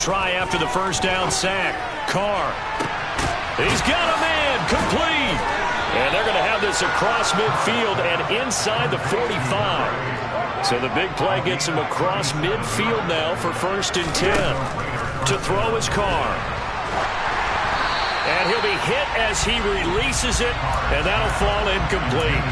Try after the first down sack. Carr. He's got a man. Complete. And they're going to have this across midfield and inside the 45. So the big play gets him across midfield now for 1st and 10. To throw his Carr. And he'll be hit as he releases it, and that'll fall incomplete.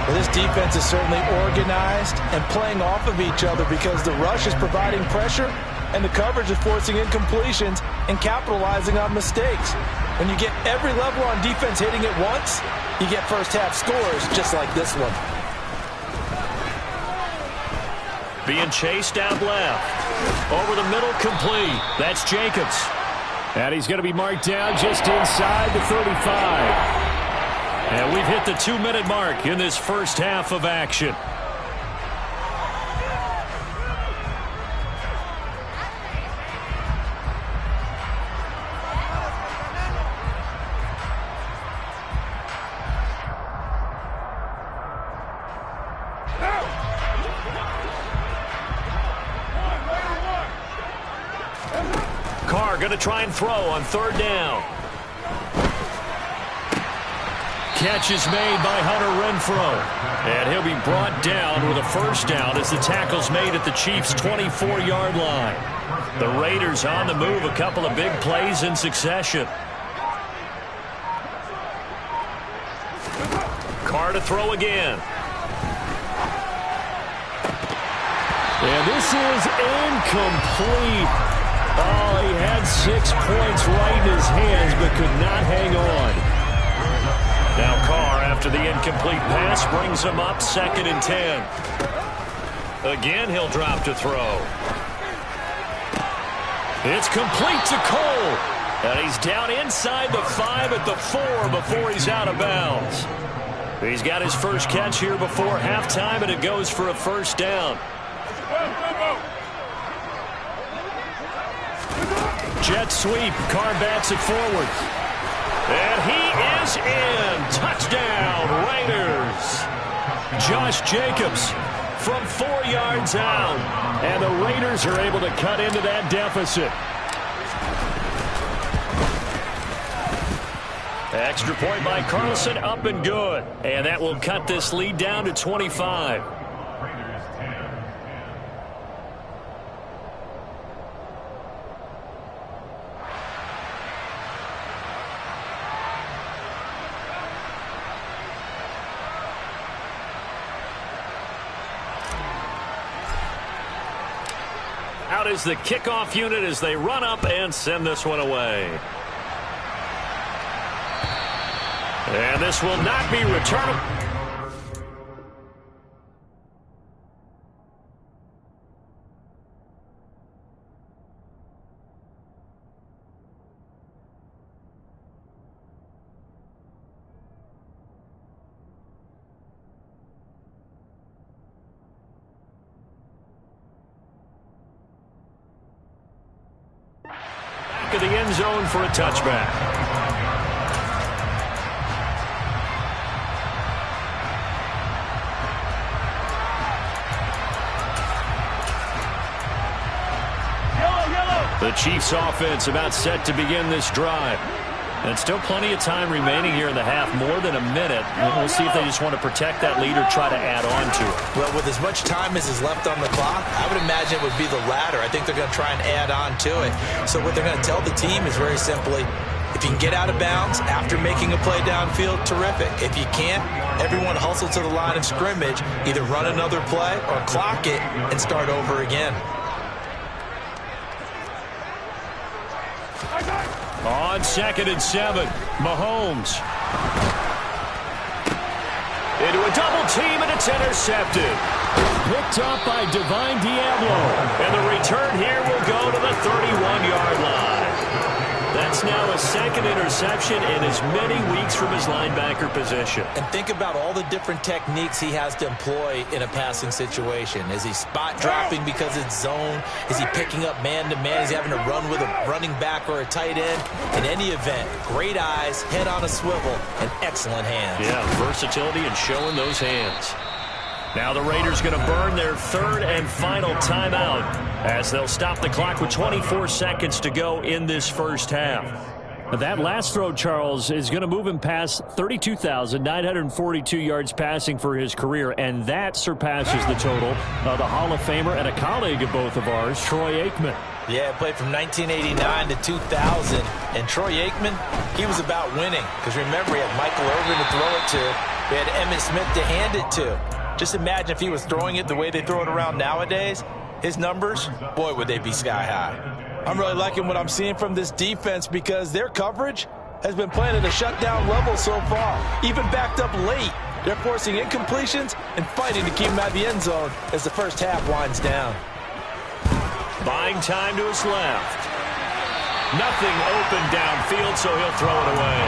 Well, this defense is certainly organized and playing off of each other because the rush is providing pressure and the coverage is forcing incompletions and capitalizing on mistakes. When you get every level on defense hitting it once, you get first-half scores just like this one. Being chased out left. Over the middle, complete. That's Jacobs. And he's going to be marked down just inside the 35. And we've hit the 2-minute mark in this first half of action. Carr going to try and throw on 3rd down. Catch is made by Hunter Renfrow. And he'll be brought down with a 1st down as the tackle's made at the Chiefs' 24-yard line. The Raiders on the move, a couple of big plays in succession. Carr to throw again. And this is incomplete. Oh, he had 6 points right in his hands but could not hang on. Now Carr, after the incomplete pass, brings him up 2nd and 10. Again, he'll drop to throw. It's complete to Cole. And he's down inside the 5 at the 4 before he's out of bounds. He's got his first catch here before halftime, and it goes for a 1st down. Jet sweep. Carr bats it forward. And he is in. Touchdown, Raiders. Josh Jacobs from 4 yards out. And the Raiders are able to cut into that deficit. Extra point by Carlson, up and good. And that will cut this lead down to 25. Out is the kickoff unit as they run up and send this one away. And this will not be returned. Back of the end zone for a touchback. The Chiefs offense about set to begin this drive. And still plenty of time remaining here in the half, more than a minute. We'll see if they just want to protect that lead or try to add on to it. Well, with as much time as is left on the clock, I would imagine it would be the latter. I think they're going to try and add on to it. So what they're going to tell the team is very simply, if you can get out of bounds after making a play downfield, terrific. If you can't, everyone hustle to the line of scrimmage, either run another play or clock it and start over again. On 2nd and 7, Mahomes. Into a double team, and it's intercepted. Picked up by Divine Diablo. And the return here will go to the 31-yard line. That's now a second interception in as many weeks from his linebacker position. And think about all the different techniques he has to employ in a passing situation. Is he spot dropping because it's zone? Is he picking up man-to-man? Is he having to run with a running back or a tight end? In any event, great eyes, head on a swivel, and excellent hands. Yeah, versatility and showing those hands. Now the Raiders going to burn their third and final timeout as they'll stop the clock with 24 seconds to go in this first half. That last throw, Charles, is going to move him past 32,942 yards passing for his career, and that surpasses the total of the Hall of Famer and a colleague of both of ours, Troy Aikman. Yeah, played from 1989 to 2000, and Troy Aikman, he was about winning. Because remember, he had Michael Irvin to throw it to. He had Emmitt Smith to hand it to. Just imagine if he was throwing it the way they throw it around nowadays. His numbers, boy, would they be sky high. I'm really liking what I'm seeing from this defense because their coverage has been playing at a shutdown level so far. Even backed up late, they're forcing incompletions and fighting to keep them out of the end zone as the first half winds down. Buying time to his left. Nothing open downfield, so he'll throw it away.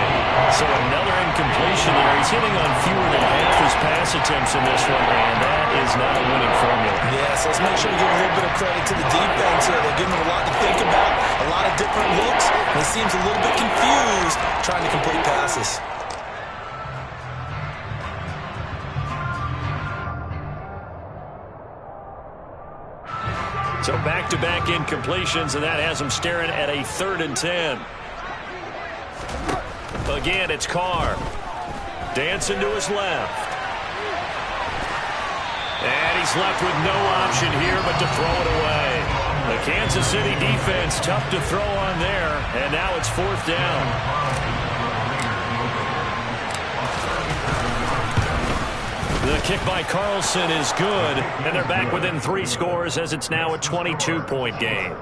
So another incompletion there. He's hitting on fewer than half his pass attempts in this one, and that is not a winning formula. Yes, let's make sure we give a little bit of credit to the defense here. They're giving him a lot to think about, a lot of different looks, and he seems a little bit confused trying to complete passes. So back-to-back incompletions, and that has him staring at a 3rd and 10. Again, it's Carr. Dancing to his left. And he's left with no option here but to throw it away. The Kansas City defense tough to throw on there, and now it's 4th down. The kick by Carlson is good, and they're back within 3 scores as it's now a 22-point game.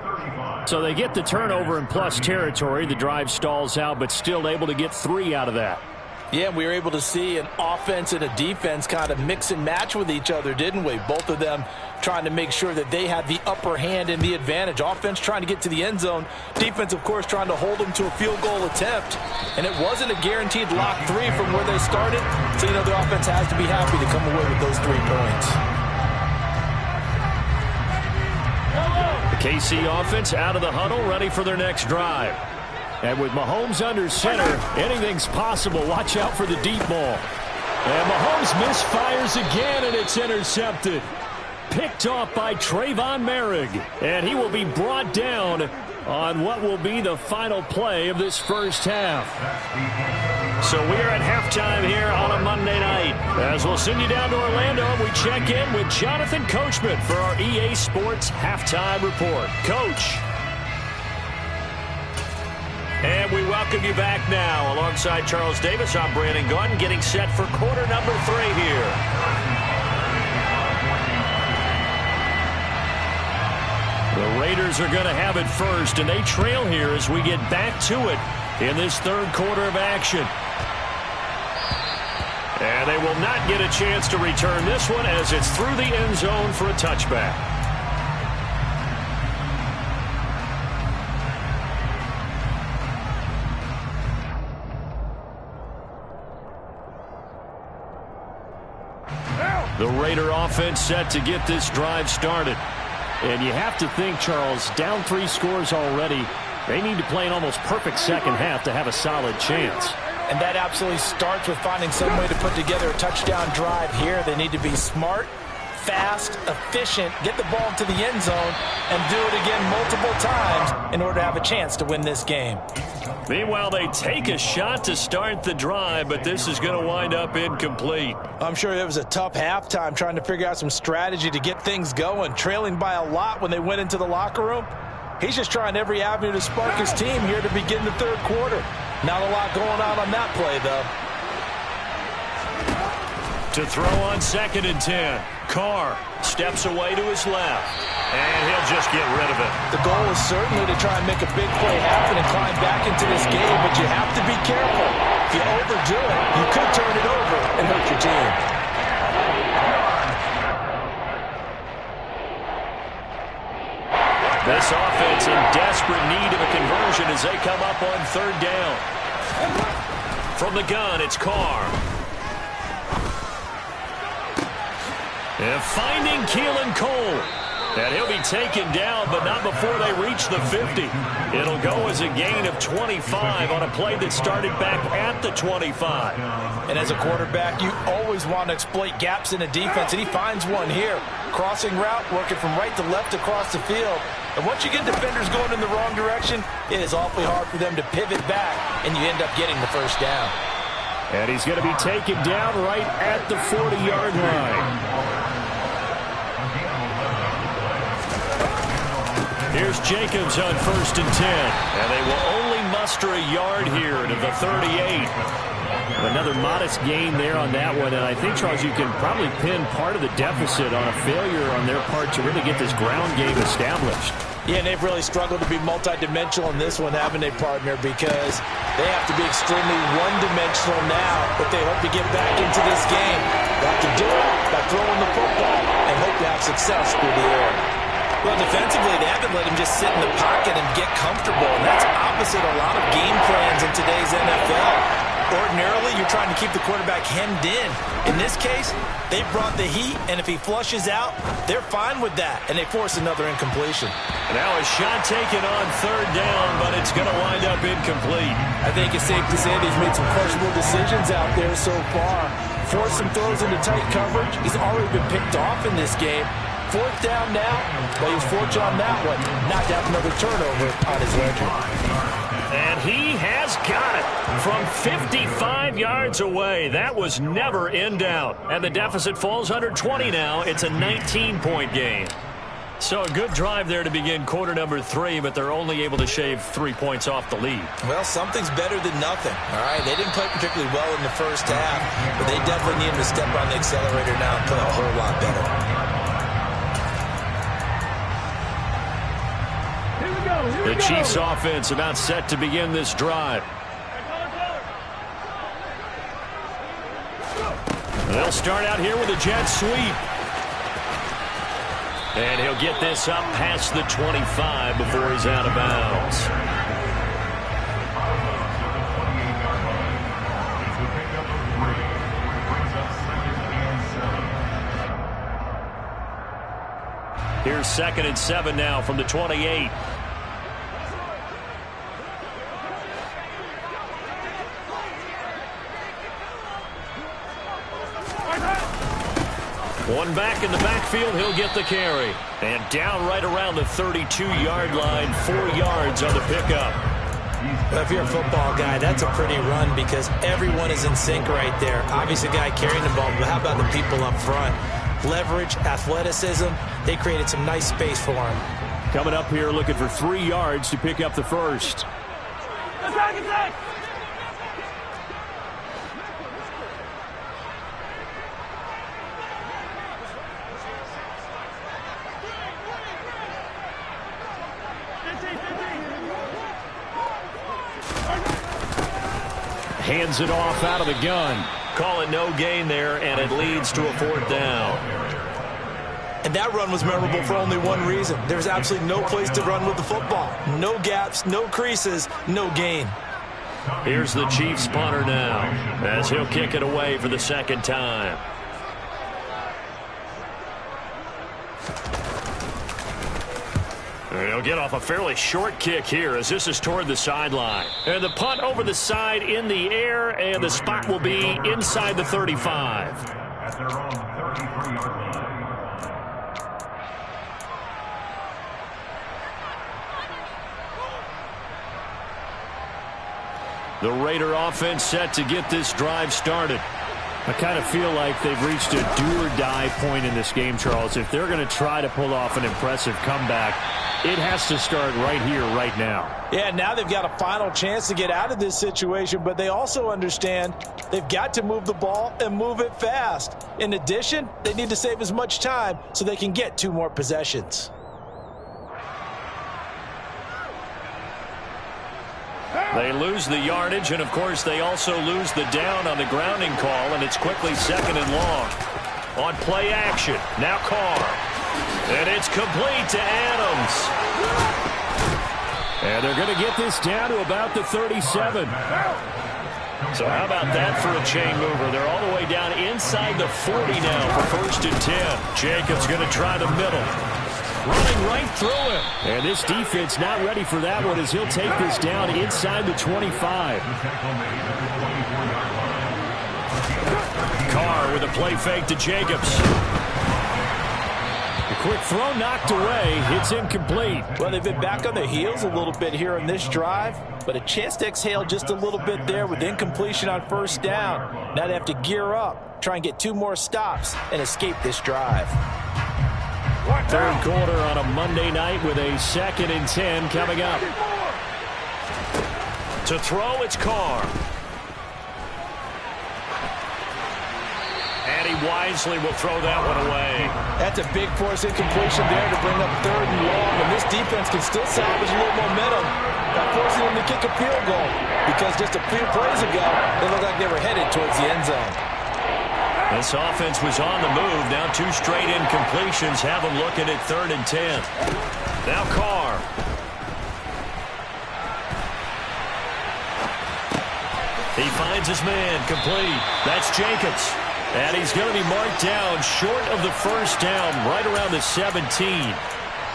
So they get the turnover in plus territory. The drive stalls out, but still able to get 3 out of that. Yeah, we were able to see an offense and a defense kind of mix and match with each other, didn't we? Both of them trying to make sure that they had the upper hand and the advantage. Offense trying to get to the end zone. Defense, of course, trying to hold them to a field goal attempt. And it wasn't a guaranteed lock 3 from where they started. So, you know, the offense has to be happy to come away with those 3 points. The KC offense out of the huddle, ready for their next drive. And with Mahomes under center, anything's possible. Watch out for the deep ball. And Mahomes misfires again, and it's intercepted. Picked off by Trayvon Merrick. And he will be brought down on what will be the final play of this first half. So we're at halftime here on a Monday night. As we'll send you down to Orlando, and we check in with Jonathan Coachman for our EA Sports Halftime Report. Coach. And we welcome you back now. Alongside Charles Davis, I'm Brandon Gaudin, getting set for quarter number 3 here. The Raiders are going to have it first, and they trail here as we get back to it in this 3rd quarter of action. And they will not get a chance to return this one as it's through the end zone for a touchback. The Raider offense set to get this drive started. And you have to think, Charles, down 3 scores already. They need to play an almost perfect second half to have a solid chance. And that absolutely starts with finding some way to put together a touchdown drive here. They need to be smart, fast, efficient, get the ball to the end zone, and do it again multiple times in order to have a chance to win this game. Meanwhile, they take a shot to start the drive, but this is going to wind up incomplete. I'm sure it was a tough halftime trying to figure out some strategy to get things going, trailing by a lot when they went into the locker room. He's just trying every avenue to spark his team here to begin the 3rd quarter. Not a lot going on that play, though. To throw on 2nd and 10. Carr steps away to his left, and he'll just get rid of it. The goal is certainly to try and make a big play happen and climb back into this game, but you have to be careful. If you overdo it, you could turn it over and hurt your team. This offense in desperate need of a conversion as they come up on 3rd down. From the gun, it's Carr. And finding Keelan Cole. And he'll be taken down, but not before they reach the 50. It'll go as a gain of 25 on a play that started back at the 25. And as a quarterback, you always want to exploit gaps in the defense, and he finds one here. Crossing route, working from right to left across the field. And once you get defenders going in the wrong direction, it is awfully hard for them to pivot back, and you end up getting the first down. And he's going to be taken down right at the 40-yard line. Here's Jacobs on 1st and 10. And they will only muster a yard here to the 38. Another modest gain there on that one. And I think, Charles, you can probably pin part of the deficit on a failure on their part to really get this ground game established. Yeah, and they've really struggled to be multidimensional in this one, haven't they, partner? Because they have to be extremely one-dimensional now if they hope to get back into this game. They have to do it by throwing the football and hope to have success through the air. Well, defensively, they haven't let him just sit in the pocket and get comfortable, and that's opposite a lot of game plans in today's NFL. Ordinarily, you're trying to keep the quarterback hemmed in. In this case, they brought the heat, and if he flushes out, they're fine with that, and they force another incompletion. Now a shot taken on 3rd down, but it's going to wind up incomplete. I think it's safe to say that he's made some questionable decisions out there so far. Forced some throws into tight coverage. He's already been picked off in this game. 4th down now, but he was fortunate on that one. Not to have another turnover on his ledger. And he has got it from 55 yards away. That was never in doubt. And the deficit falls under 20 now. It's a 19-point game. So a good drive there to begin quarter number 3, but they're only able to shave 3 points off the lead. Well, something's better than nothing. All right, they didn't play particularly well in the first half, but they definitely need him to step on the accelerator now and play a whole lot better. The Chiefs offense about set to begin this drive. They'll start out here with a jet sweep. And he'll get this up past the 25 before he's out of bounds. Here's 2nd and 7 now from the 28. One back in the backfield, he'll get the carry. And down right around the 32-yard line, 4 yards on the pickup. Well, if you're a football guy, that's a pretty run because everyone is in sync right there. Obviously, a guy carrying the ball, but how about the people up front? Leverage, athleticism, they created some nice space for him. Coming up here looking for 3 yards to pick up the first. Hands it off out of the gun. Call it no gain there, and it leads to a 4th down. And that run was memorable for only one reason. There's absolutely no place to run with the football. No gaps, no creases, no gain. Here's the Chiefs punter now as he'll kick it away for the 2nd time. He'll get off a fairly short kick here as this is toward the sideline. And the punt over the side in the air, and the spot will be inside the 35. At their own 33-yard line. The Raider offense set to get this drive started. I kind of feel like they've reached a do-or-die point in this game, Charles. If they're going to try to pull off an impressive comeback, it has to start right here, right now. Yeah, now they've got a final chance to get out of this situation, but they also understand they've got to move the ball and move it fast. In addition, they need to save as much time so they can get 2 more possessions. They lose the yardage, and, of course, they also lose the down on the grounding call, and it's quickly 2nd and long. On play action, now Carr. And it's complete to Adams. And they're going to get this down to about the 37. So how about that for a chain mover? They're all the way down inside the 40 now for 1st and 10. Jacobs going to try the middle. Running right through him. And this defense not ready for that one as he'll take this down inside the 25. Carr with a play fake to Jacobs. The quick throw knocked away. It's incomplete. Well, they've been back on their heels a little bit here on this drive, but a chance to exhale just a little bit there with incompletion on first down. Now they have to gear up, try and get 2 more stops, and escape this drive. Third quarter on a Monday night with a 2nd and 10 coming up. To throw, it's Carr. And he wisely will throw that one away. That's a big force incompletion there to bring up 3rd and long, and this defense can still salvage a little momentum by forcing them to kick a field goal, because just a few plays ago, they looked like they were headed towards the end zone. This offense was on the move. Now 2 straight incompletions have them looking at 3rd and 10. Now Carr. He finds his man, complete. That's Jacobs. And he's going to be marked down short of the first down, right around the 17.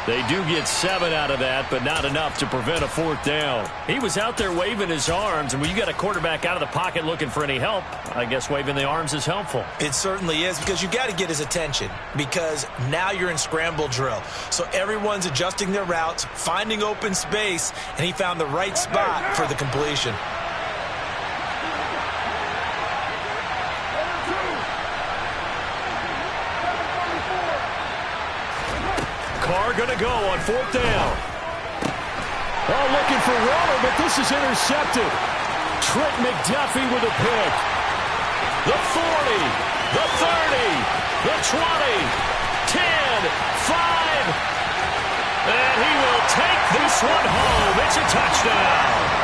They do get 7 out of that, but not enough to prevent a 4th down. He was out there waving his arms, and when you got a quarterback out of the pocket looking for any help, I guess waving the arms is helpful. It certainly is, because you got to get his attention, because now you're in scramble drill. So everyone's adjusting their routes, finding open space, and he found the right spot for the completion. Carr going to go on 4th down. Oh, looking for Waller, but this is intercepted. Trent McDuffie with a pick. The 40, the 30, the 20, 10, 5. And he will take this one home. It's a touchdown.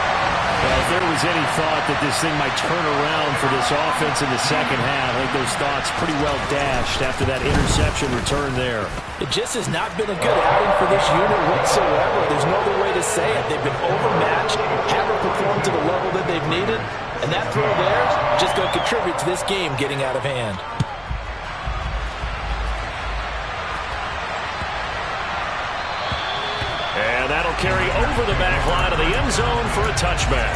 Well, if there was any thought that this thing might turn around for this offense in the second half, I think those thoughts pretty well dashed after that interception return there. It just has not been a good outing for this unit whatsoever. There's no other way to say it. They've been overmatched, haven't performed to the level that they've needed, and that throw there is just going to contribute to this game getting out of hand. And that'll carry over the back line of the end zone for a touchback.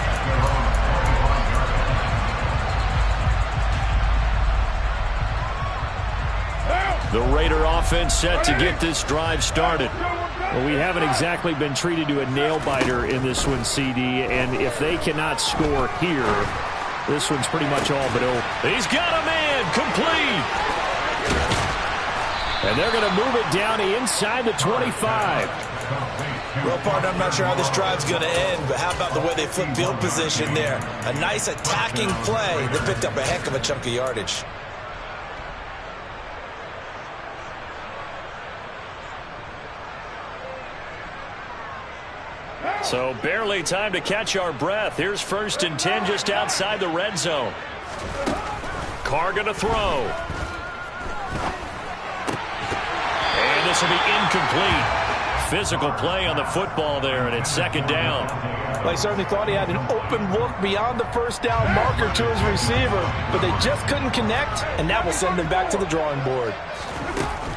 The Raider offense set to get this drive started. Well, we haven't exactly been treated to a nail-biter in this one, CD, and if they cannot score here, this one's pretty much all but over. He's got a man, complete. And they're going to move it down inside the 25. Well, partner, I'm not sure how this drive's going to end, but how about the way they flip field position there? A nice attacking play that picked up a heck of a chunk of yardage. So barely time to catch our breath. Here's 1st and 10 just outside the red zone. Carr going to throw. And this will be incomplete. Physical play on the football there, and it's 2nd down. Well, he certainly thought he had an open look beyond the first down marker to his receiver, but they just couldn't connect, and that will send them back to the drawing board.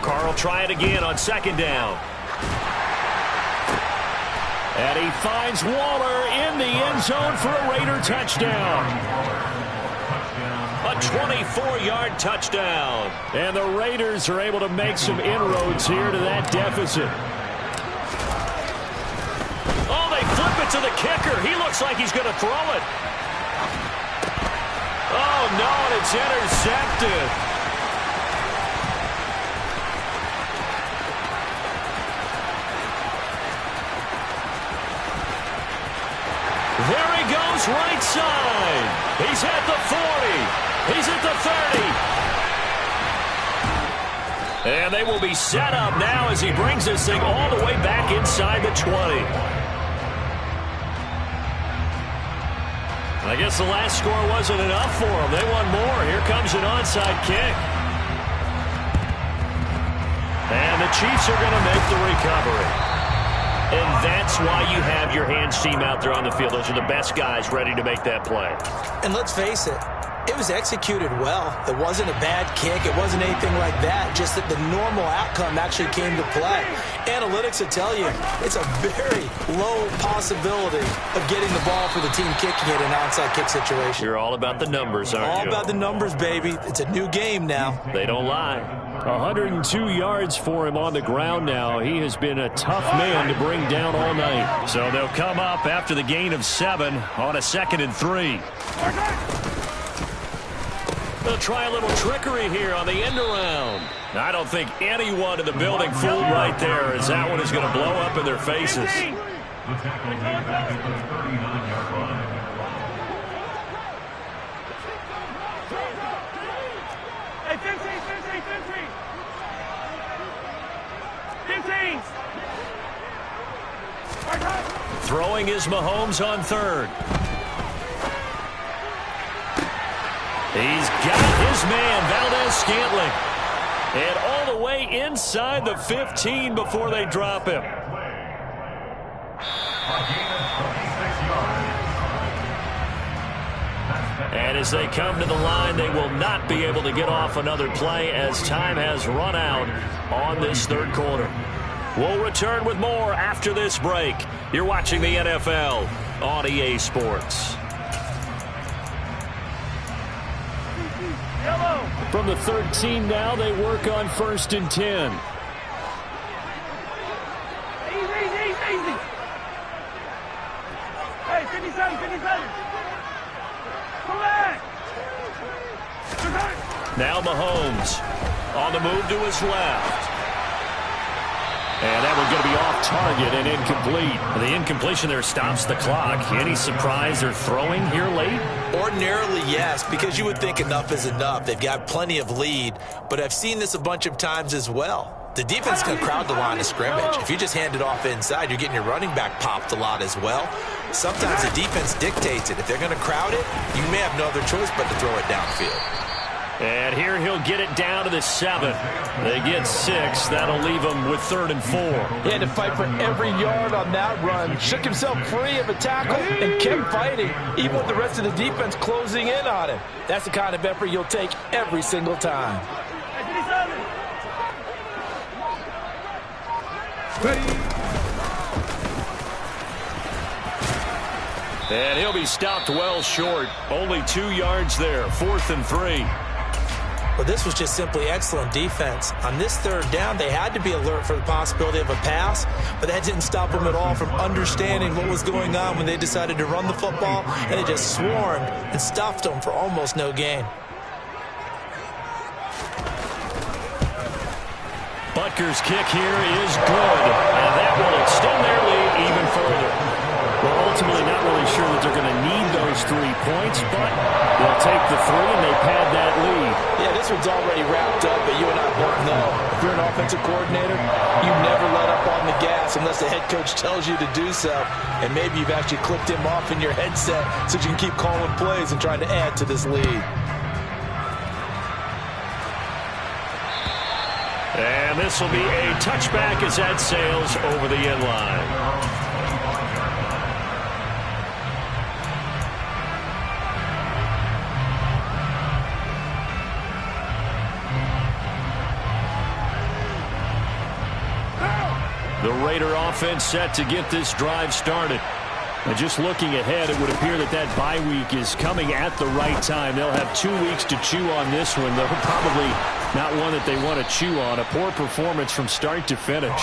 Carr will try it again on 2nd down. And he finds Waller in the end zone for a Raider touchdown. A 24-yard touchdown. And the Raiders are able to make some inroads here to that deficit. Oh, they flip it to the kicker. He looks like he's going to throw it. Oh, no, and it's intercepted. There he goes, right side. He's at the 40. He's at the 30. And they will be set up now as he brings this thing all the way back inside the 20. I guess the last score wasn't enough for them. They want more. Here comes an onside kick. And the Chiefs are going to make the recovery. And that's why you have your hands team out there on the field. Those are the best guys ready to make that play. And let's face it, It was executed well. It wasn't a bad kick. It wasn't anything like that. Just that the normal outcome actually came to play. Analytics will tell you it's a very low possibility of getting the ball for the team kicking it in an onside kick situation. You're all about the numbers, aren't you? All about the numbers, baby. It's a new game now. They don't lie. 102 yards for him on the ground now. He has been a tough man to bring down all night. So they'll come up after the gain of 7 on a 2nd and 3. They'll try a little trickery here on the end around. I don't think anyone in the building fooled right there, as that one is going to blow up in their faces. The tackle made back at the 39-yard line. Hey, 15. Throwing is Mahomes on 3rd. He's got his man, Valdez-Scantling. And all the way inside the 15 before they drop him. And as they come to the line, they will not be able to get off another play as time has run out on this 3rd quarter. We'll return with more after this break. You're watching the NFL on EA Sports. From the 13 now, they work on 1st and 10. Easy. Hey, 57. Come back. Now Mahomes on the move to his left. And that one's going to be off target and incomplete. The incompletion there stops the clock. Any surprise they're throwing here late? Ordinarily, yes, because you would think enough is enough. They've got plenty of lead, but I've seen this a bunch of times as well. The defense can crowd the line of scrimmage. If you just hand it off inside, you're getting your running back popped a lot as well. Sometimes the defense dictates it. If they're going to crowd it, you may have no other choice but to throw it downfield. And here he'll get it down to the 7. They get 6. That'll leave them with 3rd and 4. He had to fight for every yard on that run. Shook himself free of a tackle and kept fighting, even with the rest of the defense closing in on him. That's the kind of effort you'll take every single time. And he'll be stopped well short. Only 2 yards there. 4th and 3. Well, this was just simply excellent defense. On this 3rd down, they had to be alert for the possibility of a pass, but that didn't stop them at all from understanding what was going on when they decided to run the football, and they just swarmed and stuffed them for almost no gain. Butker's kick here is good, and that will extend their lead even further. We're ultimately not really sure that they're going to need those 3 points, but they'll take the 3 and they pad that lead. Yeah, this one's already wrapped up, but you and I both know if you're an offensive coordinator, you never let up on the gas unless the head coach tells you to do so. And maybe you've actually clicked him off in your headset so you can keep calling plays and trying to add to this lead. And this will be a touchback as that sails over the end line. The Raider offense set to get this drive started. And just looking ahead, it would appear that that bye week is coming at the right time. They'll have 2 weeks to chew on this one, though probably not one that they want to chew on. A poor performance from start to finish.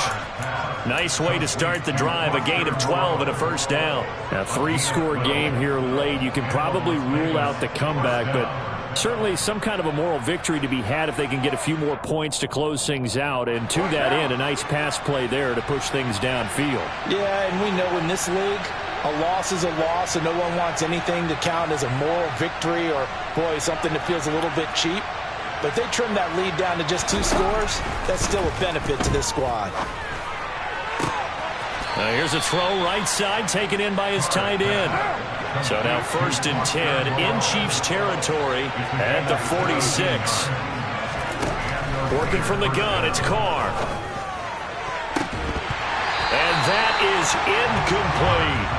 Nice way to start the drive. A gain of 12 and a 1st down. A 3-score game here late. You can probably rule out the comeback, but certainly some kind of a moral victory to be had if they can get a few more points to close things out. And to that end, a nice pass play there to push things downfield. Yeah, and we know in this league, a loss is a loss, and no one wants anything to count as a moral victory or, boy, something that feels a little bit cheap. But if they trim that lead down to just 2 scores, that's still a benefit to this squad. Here's a throw right side taken in by his tight end. So now 1st and 10 in Chiefs territory at the 46. Working from the gun, it's Carr. And that is incomplete.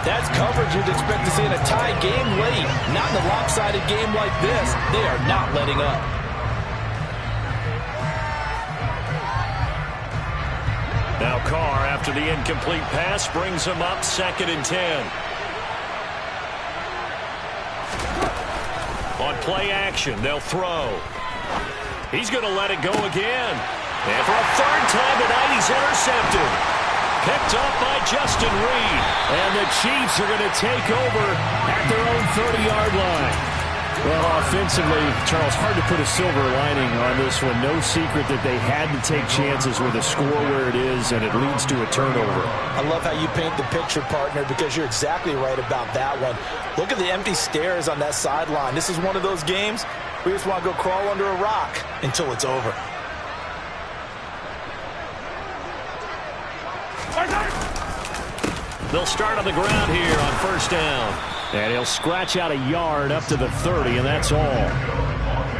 That's coverage you'd expect to see in a tie game late. Not in a lopsided game like this. They are not letting up. Now Carr, after the incomplete pass, brings him up 2nd and 10. On play action, they'll throw. He's going to let it go again. And for a 3rd time tonight, he's intercepted. Picked up by Justin Reed. And the Chiefs are going to take over at their own 30-yard line. Well, offensively, Charles, hard to put a silver lining on this one. No secret that they had to take chances with a score where it is, and it leads to a turnover. I love how you paint the picture, partner, because you're exactly right about that one. Look at the empty stares on that sideline. This is one of those games where you just want to go crawl under a rock until it's over. They'll start on the ground here on 1st down. And he'll scratch out a yard up to the 30, and that's all.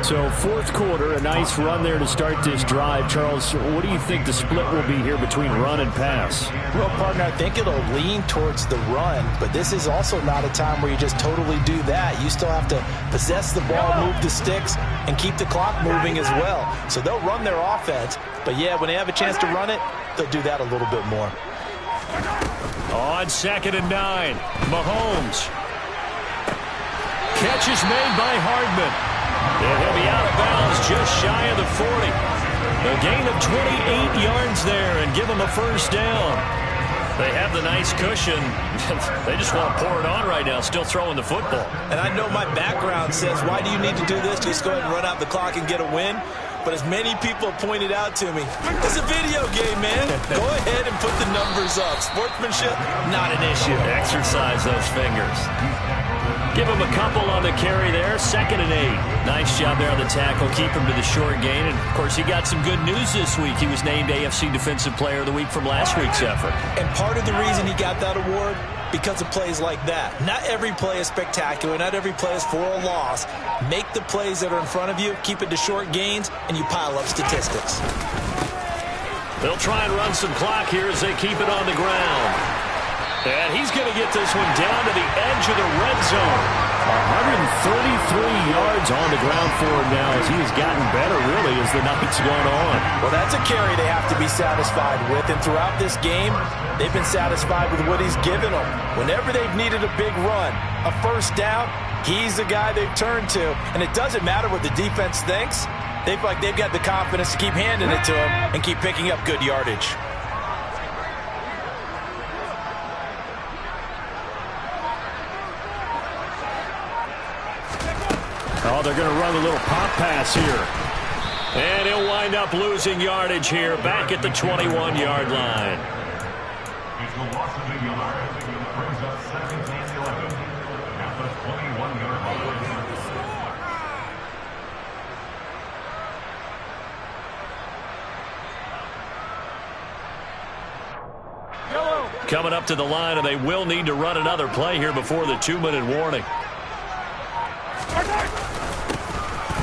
So 4th quarter, a nice run there to start this drive. Charles, what do you think the split will be here between run and pass? Well, partner, I think it'll lean towards the run, but this is also not a time where you just totally do that. You still have to possess the ball, move the sticks, and keep the clock moving as well. So they'll run their offense, but yeah, when they have a chance to run it, they'll do that a little bit more. On 2nd and 9, Mahomes. Catch is made by Hardman. And he'll be out of bounds just shy of the 40. A gain of 28 yards there and give him a 1st down. They have the nice cushion. They just want to pour it on right now, still throwing the football. And I know my background says, why do you need to do this? Just go ahead and run out the clock and get a win. But as many people pointed out to me, it's a video game, man. Go ahead and put the numbers up. Sportsmanship, not an issue. Exercise those fingers. Give him a couple on the carry there. 2nd and 8. Nice job there on the tackle. Keep him to the short gain. And, of course, he got some good news this week. He was named AFC Defensive Player of the Week from last week's effort. And part of the reason he got that award, because of plays like that. Not every play is spectacular. Not every play is for a loss. Make the plays that are in front of you, keep it to short gains, and you pile up statistics. They'll try and run some clock here as they keep it on the ground. And he's going to get this one down to the edge of the red zone. 133 yards on the ground for him now as he has gotten better, really, as the night's gone on. Well, that's a carry they have to be satisfied with. And throughout this game, they've been satisfied with what he's given them. Whenever they've needed a big run, a 1st down, he's the guy they've turned to. And it doesn't matter what the defense thinks. They feel like they've got the confidence to keep handing it to him and keep picking up good yardage. Oh, they're going to run a little pop pass here. And he'll wind up losing yardage here back at the 21-yard line. It's the loss of a yard. Brings up 2nd and 11 at the 21-yard line. Coming up to the line, and they will need to run another play here before the 2-minute warning.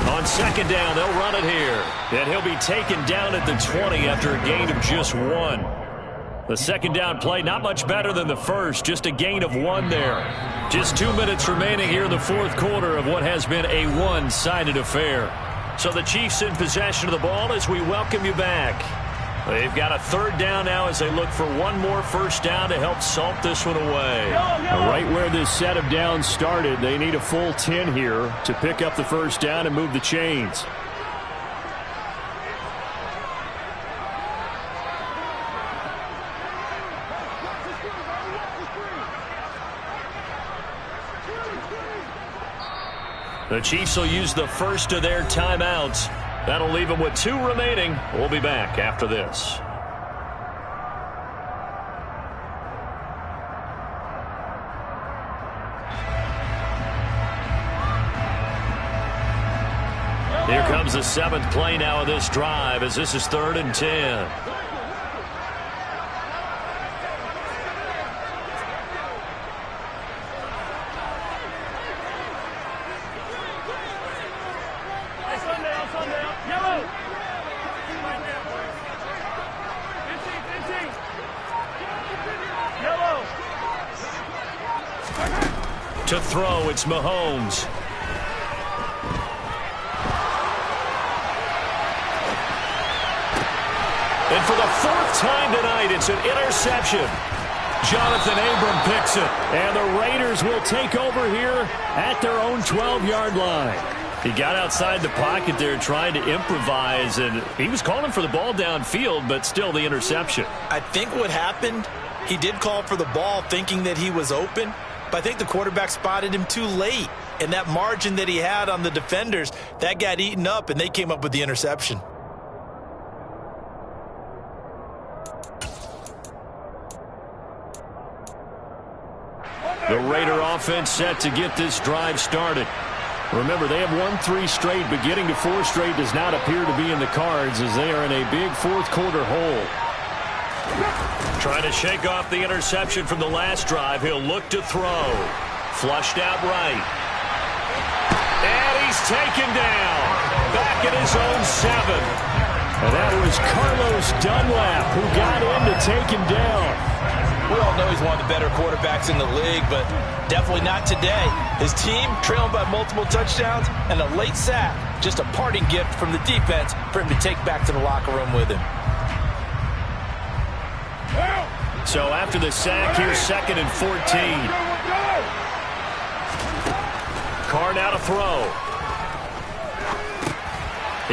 On 2nd down, they'll run it here. And he'll be taken down at the 20 after a gain of just 1. The 2nd down play, not much better than the first, just a gain of 1 there. Just 2 minutes remaining here in the 4th quarter of what has been a one-sided affair. So the Chiefs in possession of the ball as we welcome you back. They've got a 3rd down now as they look for one more 1st down to help salt this one away. Right where this set of downs started, they need a full 10 here to pick up the 1st down and move the chains. The Chiefs will use the first of their timeouts. That'll leave them with 2 remaining. We'll be back after this. Here comes the 7th play now of this drive as this is 3rd and 10. To throw, it's Mahomes. And for the fourth time tonight, it's an interception. Jonathan Abram picks it. And the Raiders will take over here at their own 12-yard line. He got outside the pocket there trying to improvise, and he was calling for the ball downfield, but still the interception. I think what happened, he did call for the ball thinking that he was open, but I think the quarterback spotted him too late. And that margin that he had on the defenders, that got eaten up, and they came up with the interception. The Raider offense set to get this drive started. Remember, they have won 3 straight, but getting to 4 straight does not appear to be in the cards as they are in a big fourth-quarter hole. Trying to shake off the interception from the last drive. He'll look to throw. Flushed out right. And he's taken down. Back at his own 7. And that was Carlos Dunlap who got in to take him down. We all know he's one of the better quarterbacks in the league, but definitely not today. His team trailing by multiple touchdowns and a late sack. Just a parting gift from the defense for him to take back to the locker room with him. So after the sack, here's 2nd and 14. Carr now to throw.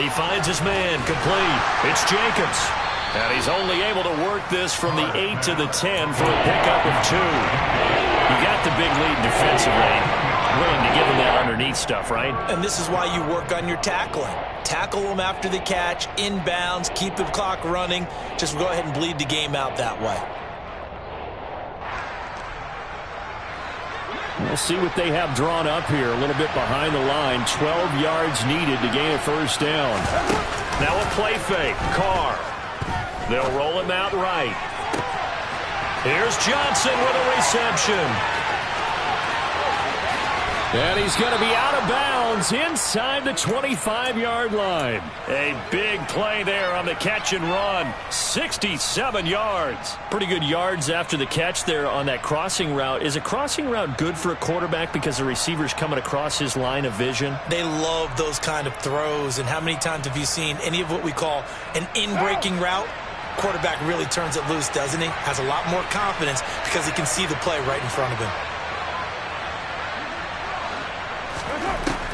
He finds his man, complete. It's Jacobs. And he's only able to work this from the 8 to the 10 for a pickup of 2. You got the big lead defensively. Willing to give him that underneath stuff, right? And this is why you work on your tackling. Tackle him after the catch, inbounds, keep the clock running. Just go ahead and bleed the game out that way. We'll see what they have drawn up here. A little bit behind the line. 12 yards needed to gain a first down. Now a play fake. Carr. They'll roll him out right. Here's Johnson with a reception. And he's going to be out of bounds inside the 25-yard line. A big play there on the catch and run. 67 yards. Pretty good yards after the catch there on that crossing route. Is a crossing route good for a quarterback because the receiver's coming across his line of vision? They love those kind of throws. And how many times have you seen any of what we call an in-breaking route? Quarterback really turns it loose, doesn't he? Has a lot more confidence because he can see the play right in front of him.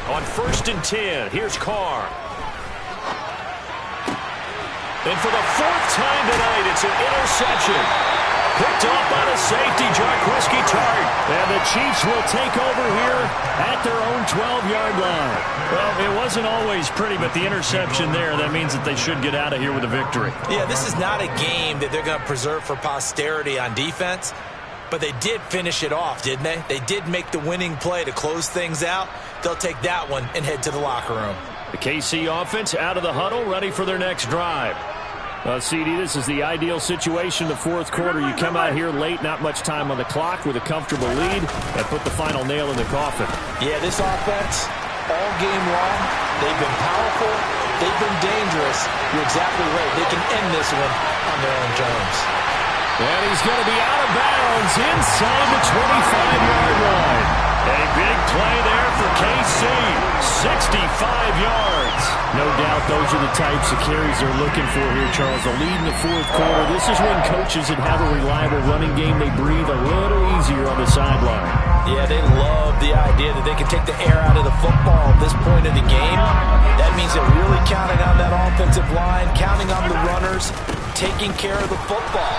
On 1st and 10, here's Carr. And for the 4th time tonight, it's an interception. Picked off by the safety, Jarquiski Tart. And the Chiefs will take over here at their own 12-yard line. Well, it wasn't always pretty, but the interception there, that means that they should get out of here with a victory. Yeah, this is not a game that they're going to preserve for posterity on defense. But they did finish it off, didn't they? They did make the winning play to close things out. They'll take that one and head to the locker room. The KC offense out of the huddle, ready for their next drive. CD, this is the ideal situation in the 4th quarter. You come out here late, not much time on the clock with a comfortable lead, and put the final nail in the coffin. Yeah, this offense, all game long, they've been powerful, they've been dangerous. You're exactly right. They can end this one on their own terms. And he's going to be out of bounds inside the 25-yard line. A big play there for KC. 65 yards. No doubt those are the types of carries they're looking for here, Charles. The lead in the 4th quarter. This is when coaches that have a reliable running game, they breathe a little easier on the sideline. Yeah, they love the idea that they can take the air out of the football at this point of the game. That means they're really counting on that offensive line, counting on the runners, taking care of the football.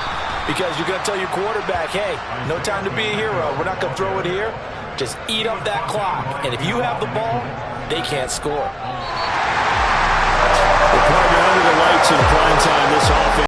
Because you're going to tell your quarterback, hey, no time to be a hero. We're not going to throw it here. Just eat up that clock. And if you have the ball, they can't score. The partner under the lights in prime time, this offense.